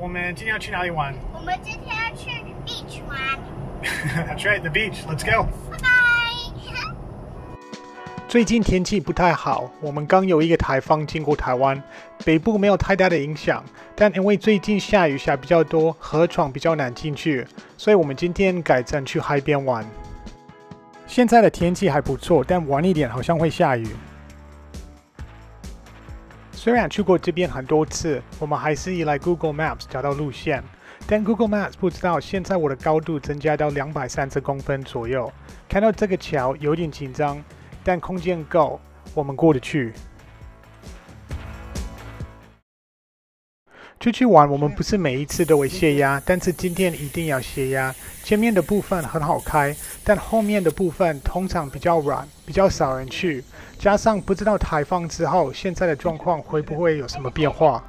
我们今天要去哪里玩？我们今天要去 beach 玩。That's right, the beach. Let's go. 拜拜。最近天气不太好，我们刚有一个台风经过台湾，北部没有太大的影响，但因为最近下雨下比较多，河床比较难进去，所以我们今天改成去海边玩。现在的天气还不错，但晚一点好像会下雨。虽然去过这边很多次，我们还是依赖 Google Maps 找到路线，但 Google Maps 不知道现在我的高度增加到230公分左右，看到这个桥有点紧张。但空间够，我们过得去。出去玩，我们不是每一次都会泄压，但是今天一定要泄压。前面的部分很好开，但后面的部分通常比较软，比较少人去。加上不知道台风之后，现在的状况会不会有什么变化？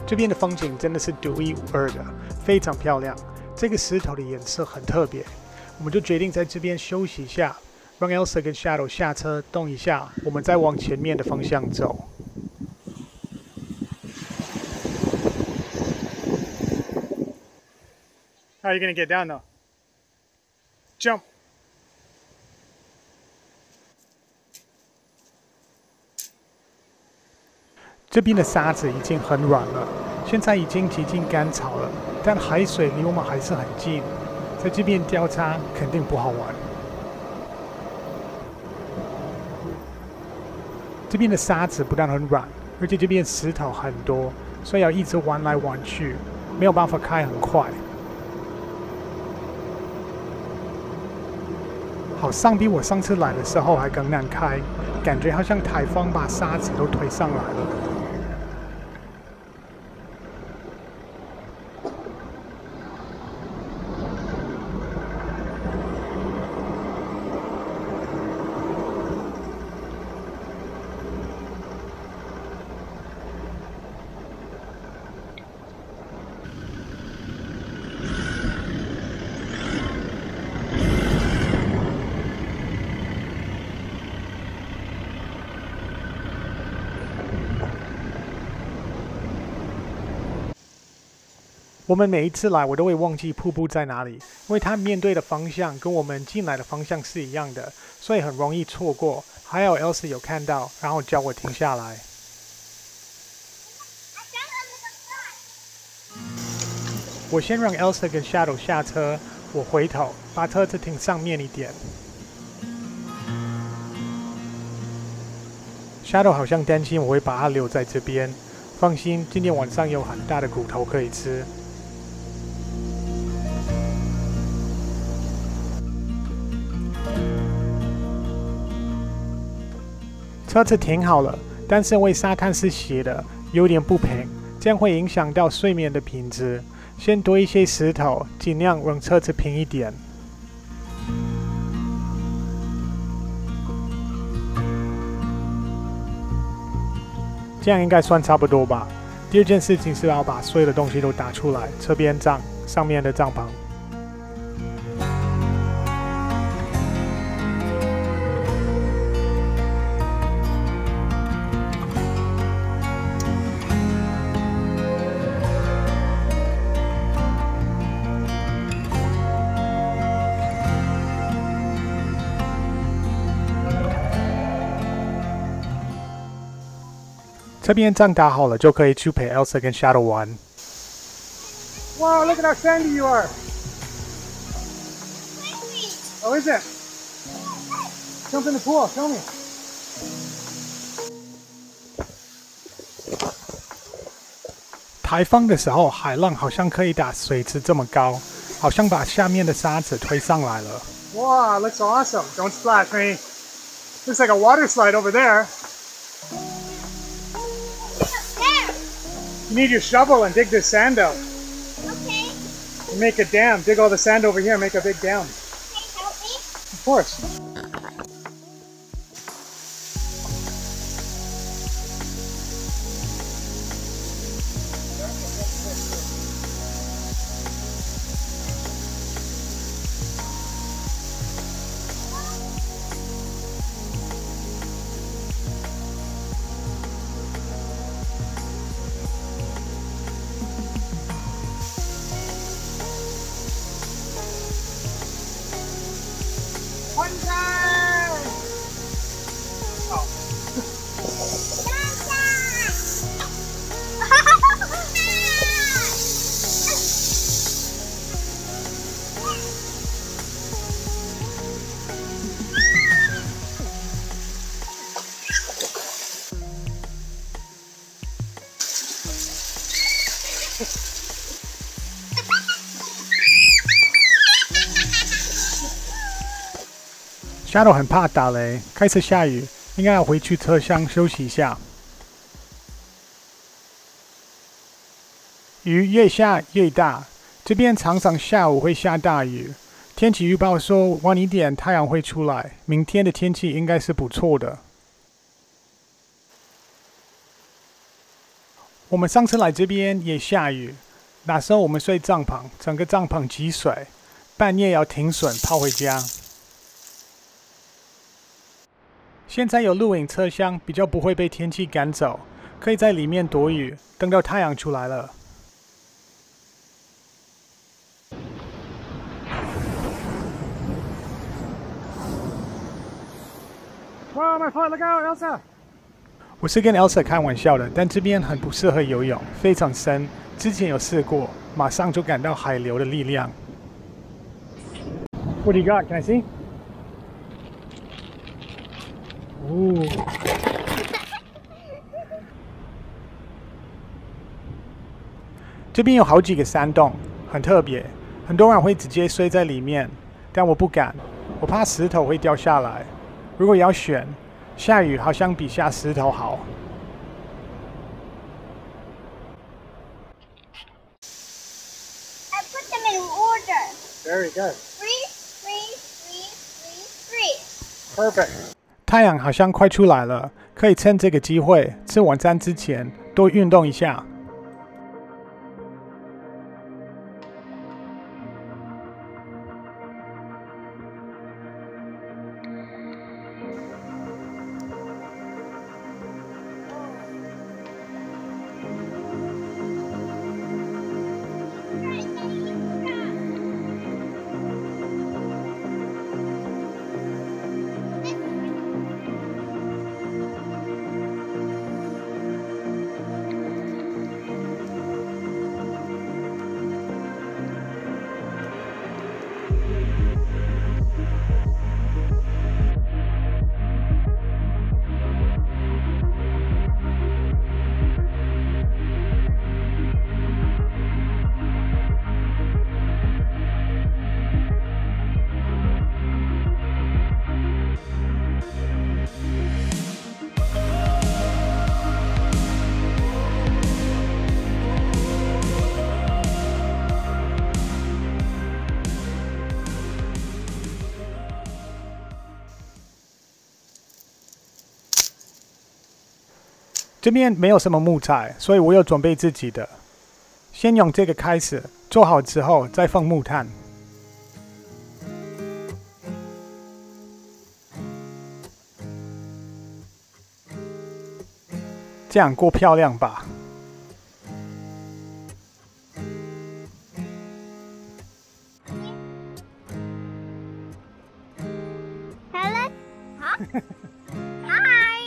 这边的风景真的是独一无二的，非常漂亮。这个石头的颜色很特别，我们就决定在这边休息一下，让 Elsa 跟 Shadow 下车动一下，我们再往前面的方向走。How are you gonna get down though? Jump.这边的沙子已经很软了，现在已经接近干潮了，但海水离我们还是很近，在这边钓叉肯定不好玩。这边的沙子不但很软，而且这边石头很多，所以要一直玩来玩去，没有办法开很快。好像比我上次来的时候还更难开，感觉好像台风把沙子都推上来了。我们每一次来，我都会忘记瀑布在哪里，因为它面对的方向跟我们进来的方向是一样的，所以很容易错过。还有 Elsa 有看到，然后叫我停下来。我先让 Elsa 跟 Shadow 下车，我回头把车子停上面一点。Shadow 好像担心我会把它留在这边，放心，今天晚上有很大的骨头可以吃。车子停好了，但是因为沙滩是斜的，有点不平。这样会影响到睡眠的品质。先多一些石头，尽量让车子平一点。这样应该算差不多吧。第二件事情是要把所有的东西都打出来，侧边帐上面的帐篷。这边帐打好了，就可以去陪 Elsa 跟 Shadow 玩。Wow, look at how sandy you are! Oh, is it? Jump in the pool, show me. 台风的时候，海浪好像可以打水池这么高，好像把下面的沙子推上来了。Wow, looks awesome! Don't splash me. Looks like a water slide over there. You need your shovel and dig this sand out. Okay. And make a dam. Dig all the sand over here and make a big dam. Can you help me? Of course. One time! Oh. Shadow 很怕打雷，开始下雨，应该要回去车厢休息一下。雨越下越大，这边常常下午会下大雨。天气预报说晚一点太阳会出来，明天的天气应该是不错的。我们上次来这边也下雨，那时候我们睡帐篷，整个帐篷积水，半夜要停损跑回家。现在有露营车厢，比较不会被天气赶走，可以在里面躲雨，等到太阳出来了。Wow, my foot! Look out, Elsa! 我是跟 Elsa 开玩笑的，但这边很不适合游泳，非常深。之前有试过，马上就感到海流的力量。What do you got? Can I see? 哦，这边有好几个山洞，很特别。很多人会直接睡在里面，但我不敢，我怕石头会掉下来。如果要选，下雨好像比下石头好。I put them in order. Very good. Freeze, freeze, freeze, freeze, freeze. Perfect. 太阳好像快出来了，可以趁这个机会吃晚餐之前多运动一下。这边没有什么木材，所以我有准备自己的。先用这个开始，做好之后再放木炭。这样够漂亮吧？ Hello? Huh? Hi.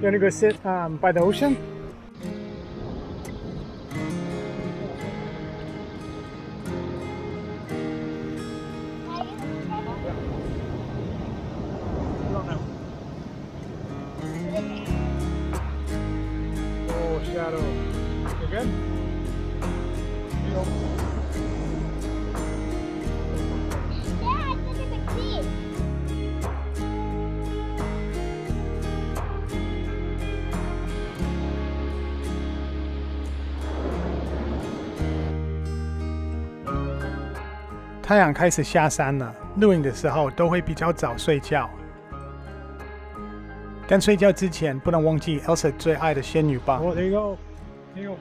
You wanna go sit by the ocean? Oh, shadow. You good? Dad, look at the key. 太阳开始下山了，录影的时候都会比较早睡觉。但睡觉之前不能忘记 Elsa 最爱的仙女棒。Oh, there you go. There you go.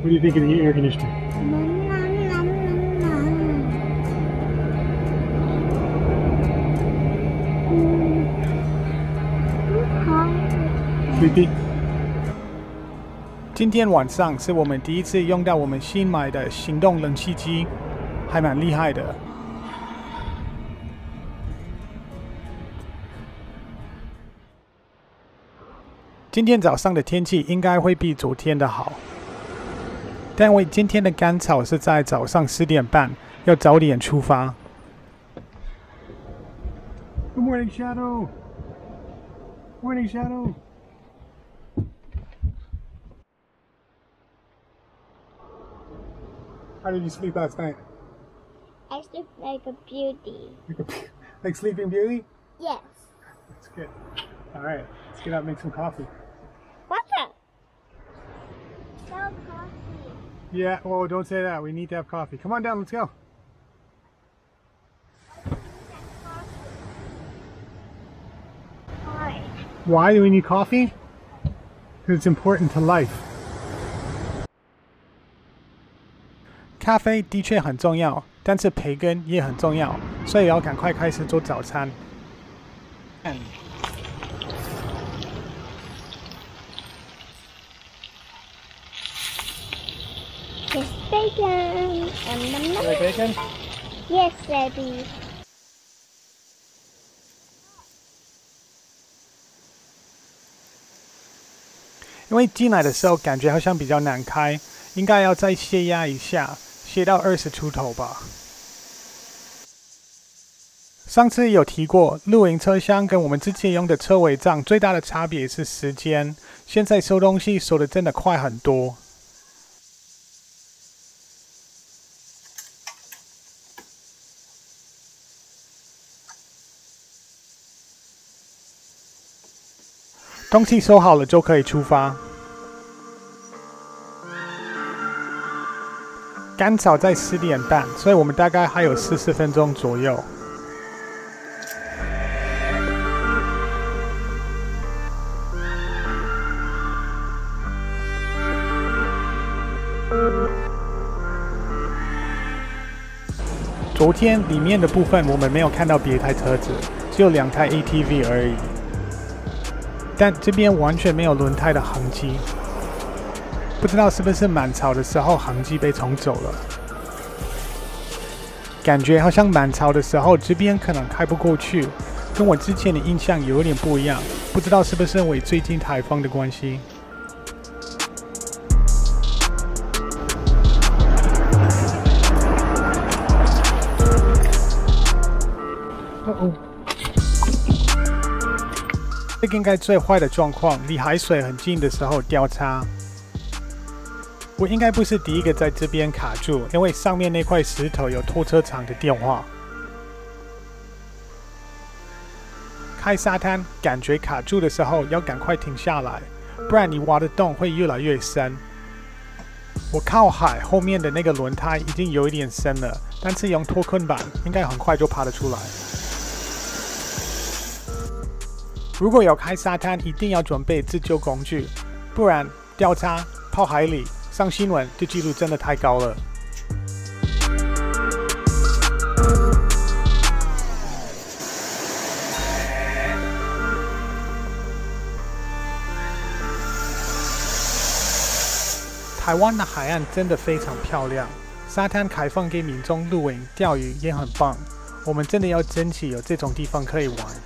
What do you think of the air conditioner? Sleepy. 今天晚上是我们第一次用到我们新买的行动冷气机，还蛮厉害的。今天早上的天气应该会比昨天的好，但因为今天的甘草是在早上10点半，要早点出发。Good morning, Shadow. Morning, Shadow. How did you sleep last night? I sleep like a beauty. Like Sleeping Beauty? Yes. That's good. All right, let's get out and make some coffee. What's up? No coffee. Yeah, well, don't say that. We need to have coffee. Come on down, let's go. Why? Why do we need coffee? Because it's important to life. 咖啡的确很重要，但是培根也很重要，所以要赶快开始做早餐。Yes, bacon. Like bacon? Yes, baby. 因为进来的时候感觉好像比较难开，应该要再泄压一下，泄到20出头吧。上次有提过，露营车厢跟我们之前用的车尾帐最大的差别是时间，现在收东西收的真的快很多。东西收好了就可以出发。甘草在10点半，所以我们大概还有40分钟左右。昨天里面的部分我们没有看到别台车子，只有2台 ATV 而已。但这边完全没有轮胎的痕迹，不知道是不是满潮的时候痕迹被冲走了。感觉好像满潮的时候这边可能开不过去，跟我之前的印象有点不一样，不知道是不是因为最近台风的关系。这个应该最坏的状况，离海水很近的时候掉叉。我应该不是第一个在这边卡住，因为上面那块石头有拖车厂的电话。开沙滩，感觉卡住的时候要赶快停下来，不然你挖的洞会越来越深。我靠海后面的那个轮胎已经有一点深了，但是用脱困板应该很快就爬得出来。如果有开沙滩，一定要准备自救工具，不然掉渣、泡海里、上新闻的几率真的太高了。台湾的海岸真的非常漂亮，沙滩开放给民众露营、钓鱼也很棒。我们真的要珍惜有这种地方可以玩。